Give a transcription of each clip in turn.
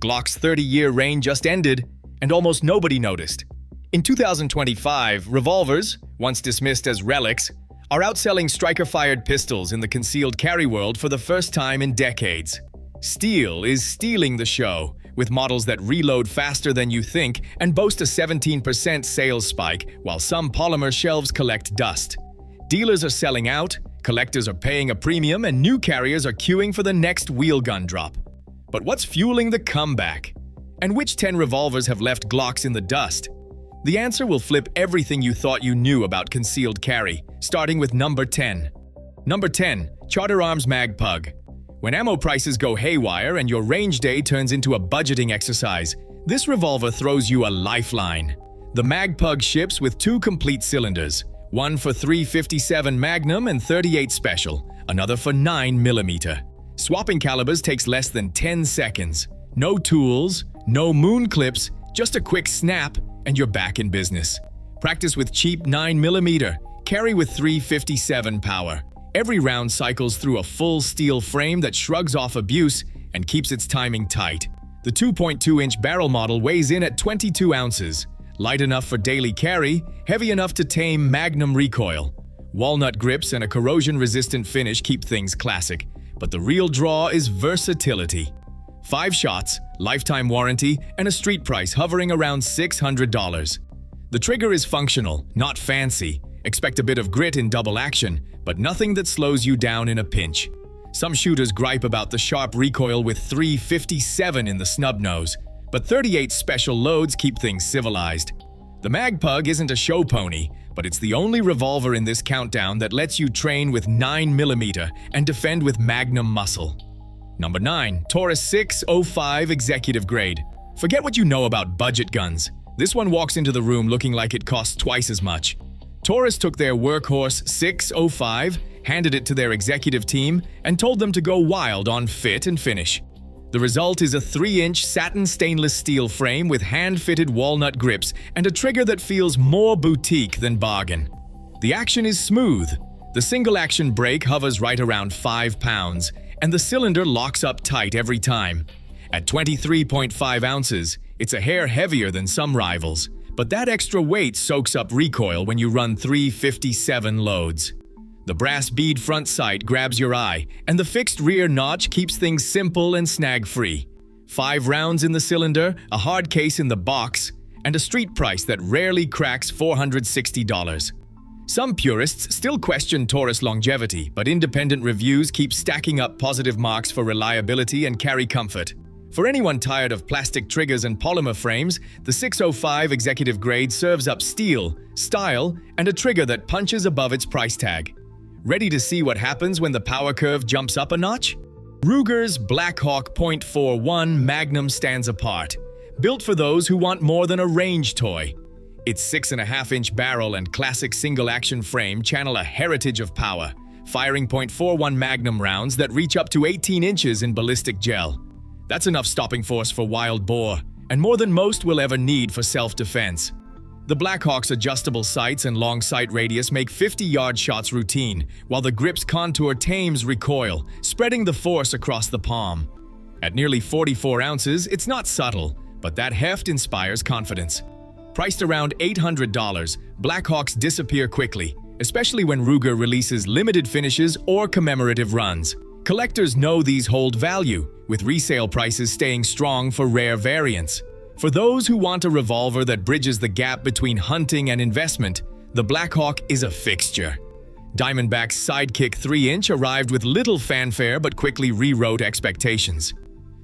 Glock's 30-year reign just ended, and almost nobody noticed. In 2025, revolvers, once dismissed as relics, are outselling striker-fired pistols in the concealed carry world for the first time in decades. Steel is stealing the show, with models that reload faster than you think and boast a 17% sales spike, while some polymer shelves collect dust. Dealers are selling out, collectors are paying a premium, and new carriers are queuing for the next wheel gun drop. But what's fueling the comeback? And which 10 revolvers have left Glocks in the dust? The answer will flip everything you thought you knew about concealed carry, starting with number 10. Number 10. Charter Arms Mag Pug. When ammo prices go haywire and your range day turns into a budgeting exercise, this revolver throws you a lifeline. The Mag Pug ships with 2 complete cylinders, one for .357 Magnum and .38 Special, another for 9mm. Swapping calibers takes less than 10 seconds. No tools, no moon clips, just a quick snap, and you're back in business. Practice with cheap 9mm, carry with .357 power. Every round cycles through a full steel frame that shrugs off abuse and keeps its timing tight. The 2.2-inch barrel model weighs in at 22 ounces, light enough for daily carry, heavy enough to tame Magnum recoil. Walnut grips and a corrosion-resistant finish keep things classic, but the real draw is versatility. 5 shots, lifetime warranty, and a street price hovering around $600. The trigger is functional, not fancy. Expect a bit of grit in double action, but nothing that slows you down in a pinch. Some shooters gripe about the sharp recoil with .357 in the snub nose, but .38 Special loads keep things civilized. The Mag Pug isn't a show pony, but it's the only revolver in this countdown that lets you train with 9mm and defend with Magnum muscle. Number 9. Taurus 605 Executive Grade. Forget what you know about budget guns. This one walks into the room looking like it costs twice as much. Taurus took their workhorse 605, handed it to their executive team, and told them to go wild on fit and finish. The result is a 3-inch satin stainless steel frame with hand-fitted walnut grips and a trigger that feels more boutique than bargain. The action is smooth. The single-action brake hovers right around 5 pounds, and the cylinder locks up tight every time. At 23.5 ounces, it's a hair heavier than some rivals, but that extra weight soaks up recoil when you run .357 loads. The brass bead front sight grabs your eye, and the fixed rear notch keeps things simple and snag-free. 5 rounds in the cylinder, a hard case in the box, and a street price that rarely cracks $460. Some purists still question Taurus longevity, but independent reviews keep stacking up positive marks for reliability and carry comfort. For anyone tired of plastic triggers and polymer frames, the 605 Executive Grade serves up steel, style, and a trigger that punches above its price tag. Ready to see what happens when the power curve jumps up a notch? Ruger's Blackhawk .41 Magnum stands apart, built for those who want more than a range toy. Its 6.5-inch barrel and classic single-action frame channel a heritage of power, firing .41 Magnum rounds that reach up to 18 inches in ballistic gel. That's enough stopping force for wild boar, and more than most will ever need for self-defense. The Blackhawk's adjustable sights and long sight radius make 50-yard shots routine, while the grip's contour tames recoil, spreading the force across the palm. At nearly 44 ounces, it's not subtle, but that heft inspires confidence. Priced around $800, Blackhawks disappear quickly, especially when Ruger releases limited finishes or commemorative runs. Collectors know these hold value, with resale prices staying strong for rare variants. For those who want a revolver that bridges the gap between hunting and investment, the Blackhawk is a fixture. Diamondback's Sidekick 3-inch arrived with little fanfare but quickly rewrote expectations.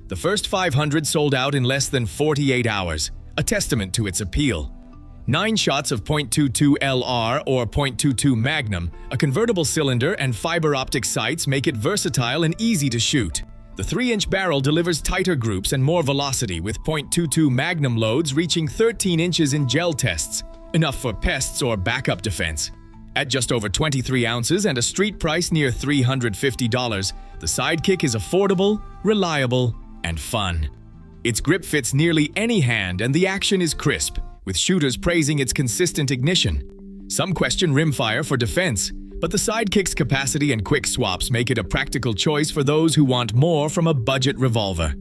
The first 500 sold out in less than 48 hours, a testament to its appeal. 9 shots of .22 LR or .22 Magnum, a convertible cylinder, and fiber optic sights make it versatile and easy to shoot. The 3-inch barrel delivers tighter groups and more velocity, with .22 Magnum loads reaching 13 inches in gel tests, enough for pests or backup defense. At just over 23 ounces and a street price near $350, the Sidekick is affordable, reliable, and fun. Its grip fits nearly any hand and the action is crisp, with shooters praising its consistent ignition. Some question rimfire for defense, but the Sidekick's capacity and quick swaps make it a practical choice for those who want more from a budget revolver.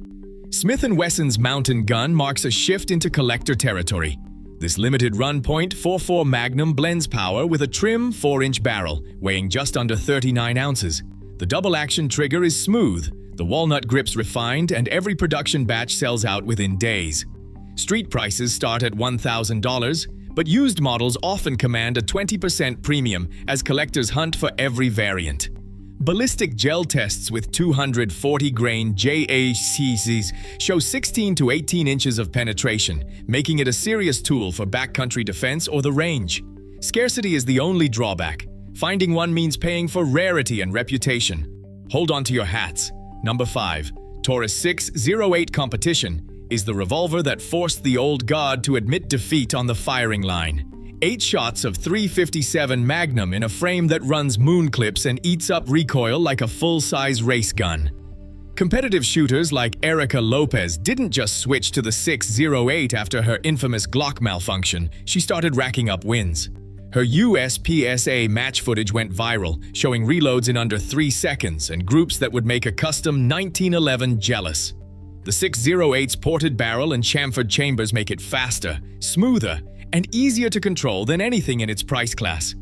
Smith & Wesson's mountain gun marks a shift into collector territory. This limited run .44 Magnum blends power with a trim 4-inch barrel, weighing just under 39 ounces. The double-action trigger is smooth, the walnut grip's refined, and every production batch sells out within days. Street prices start at $1,000, but used models often command a 20% premium as collectors hunt for every variant. Ballistic gel tests with 240-grain JACCs show 16 to 18 inches of penetration, making it a serious tool for backcountry defense or the range. Scarcity is the only drawback. Finding one means paying for rarity and reputation. Hold on to your hats. Number 5. Taurus 608 Competition is the revolver that forced the old guard to admit defeat on the firing line. 8 shots of .357 Magnum in a frame that runs moon clips and eats up recoil like a full-size race gun. Competitive shooters like Erica Lopez didn't just switch to the 608 after her infamous Glock malfunction, she started racking up wins. Her USPSA match footage went viral, showing reloads in under 3 seconds and groups that would make a custom 1911 jealous. The 608's ported barrel and chamfered chambers make it faster, smoother, and easier to control than anything in its price class.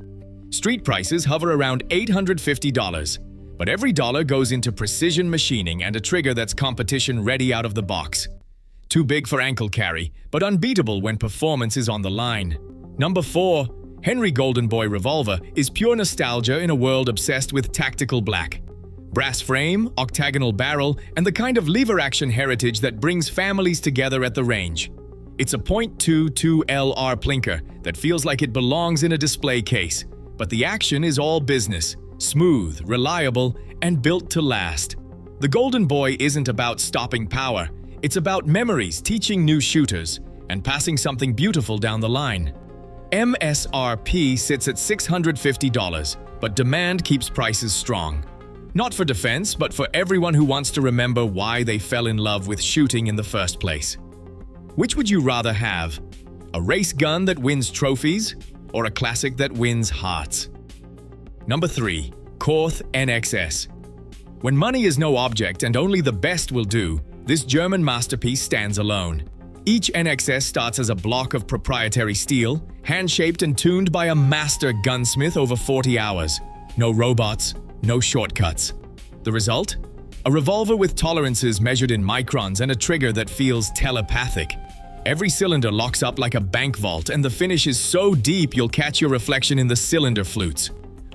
Street prices hover around $850, but every dollar goes into precision machining and a trigger that's competition-ready out of the box. Too big for ankle carry, but unbeatable when performance is on the line. Number 4. Henry Golden Boy Revolver is pure nostalgia in a world obsessed with tactical black. Brass frame, octagonal barrel, and the kind of lever-action heritage that brings families together at the range. It's a .22 LR plinker that feels like it belongs in a display case, but the action is all business, smooth, reliable, and built to last. The Golden Boy isn't about stopping power, it's about memories, teaching new shooters, and passing something beautiful down the line. MSRP sits at $650, but demand keeps prices strong. Not for defense, but for everyone who wants to remember why they fell in love with shooting in the first place. Which would you rather have? A race gun that wins trophies, or a classic that wins hearts? Number 3. Korth NXS. When money is no object and only the best will do, this German masterpiece stands alone. Each NXS starts as a block of proprietary steel, hand-shaped and tuned by a master gunsmith over 40 hours. No robots, no shortcuts. The result? A revolver with tolerances measured in microns and a trigger that feels telepathic. Every cylinder locks up like a bank vault, and the finish is so deep you'll catch your reflection in the cylinder flutes.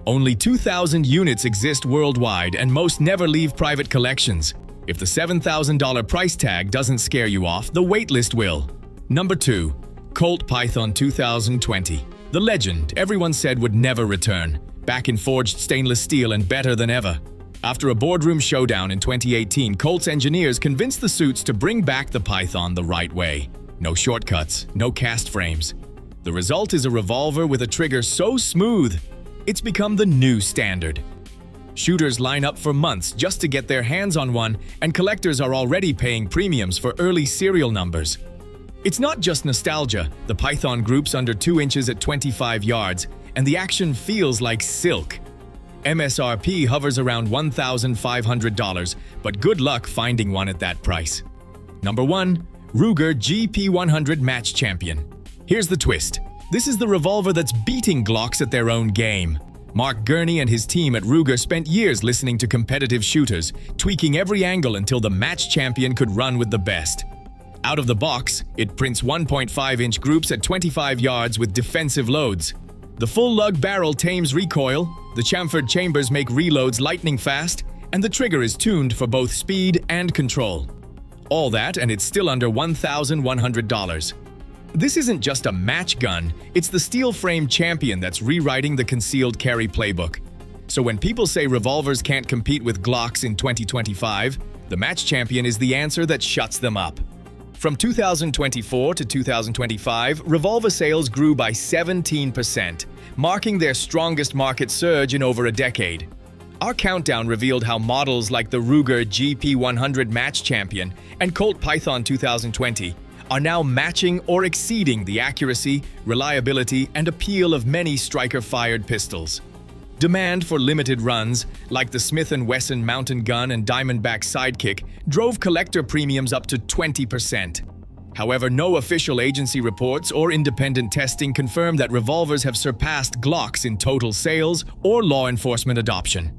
Only 2,000 units exist worldwide, and most never leave private collections. If the $7,000 price tag doesn't scare you off, the waitlist will. Number 2. Colt Python 2020. The legend everyone said would never return. Back in forged stainless steel and better than ever. After a boardroom showdown in 2018, Colt's engineers convinced the suits to bring back the Python the right way. No shortcuts, no cast frames. The result is a revolver with a trigger so smooth, it's become the new standard. Shooters line up for months just to get their hands on one, and collectors are already paying premiums for early serial numbers. It's not just nostalgia. The Python groups under 2 inches at 25 yards, and the action feels like silk. MSRP hovers around $1,500, but good luck finding one at that price. Number 1. Ruger GP100 Match Champion. Here's the twist. This is the revolver that's beating Glocks at their own game. Mark Gurney and his team at Ruger spent years listening to competitive shooters, tweaking every angle until the Match Champion could run with the best. Out of the box, it prints 1.5-inch groups at 25 yards with defensive loads. The full lug barrel tames recoil, the chamfered chambers make reloads lightning fast, and the trigger is tuned for both speed and control. All that, and it's still under $1,100. This isn't just a match gun, it's the steel frame champion that's rewriting the concealed carry playbook. So when people say revolvers can't compete with Glocks in 2025, the Match Champion is the answer that shuts them up. From 2024 to 2025, revolver sales grew by 17%, marking their strongest market surge in over a decade. Our countdown revealed how models like the Ruger GP100 Match Champion and Colt Python 2020 are now matching or exceeding the accuracy, reliability, and appeal of many striker-fired pistols. Demand for limited runs, like the Smith & Wesson Mountain Gun and Diamondback Sidekick, drove collector premiums up to 20%. However, no official agency reports or independent testing confirm that revolvers have surpassed Glocks in total sales or law enforcement adoption.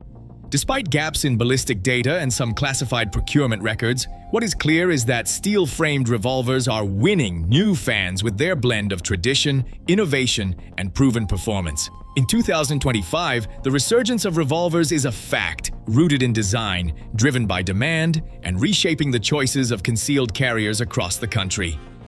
Despite gaps in ballistic data and some classified procurement records, what is clear is that steel-framed revolvers are winning new fans with their blend of tradition, innovation, and proven performance. In 2025, the resurgence of revolvers is a fact, rooted in design, driven by demand, and reshaping the choices of concealed carriers across the country.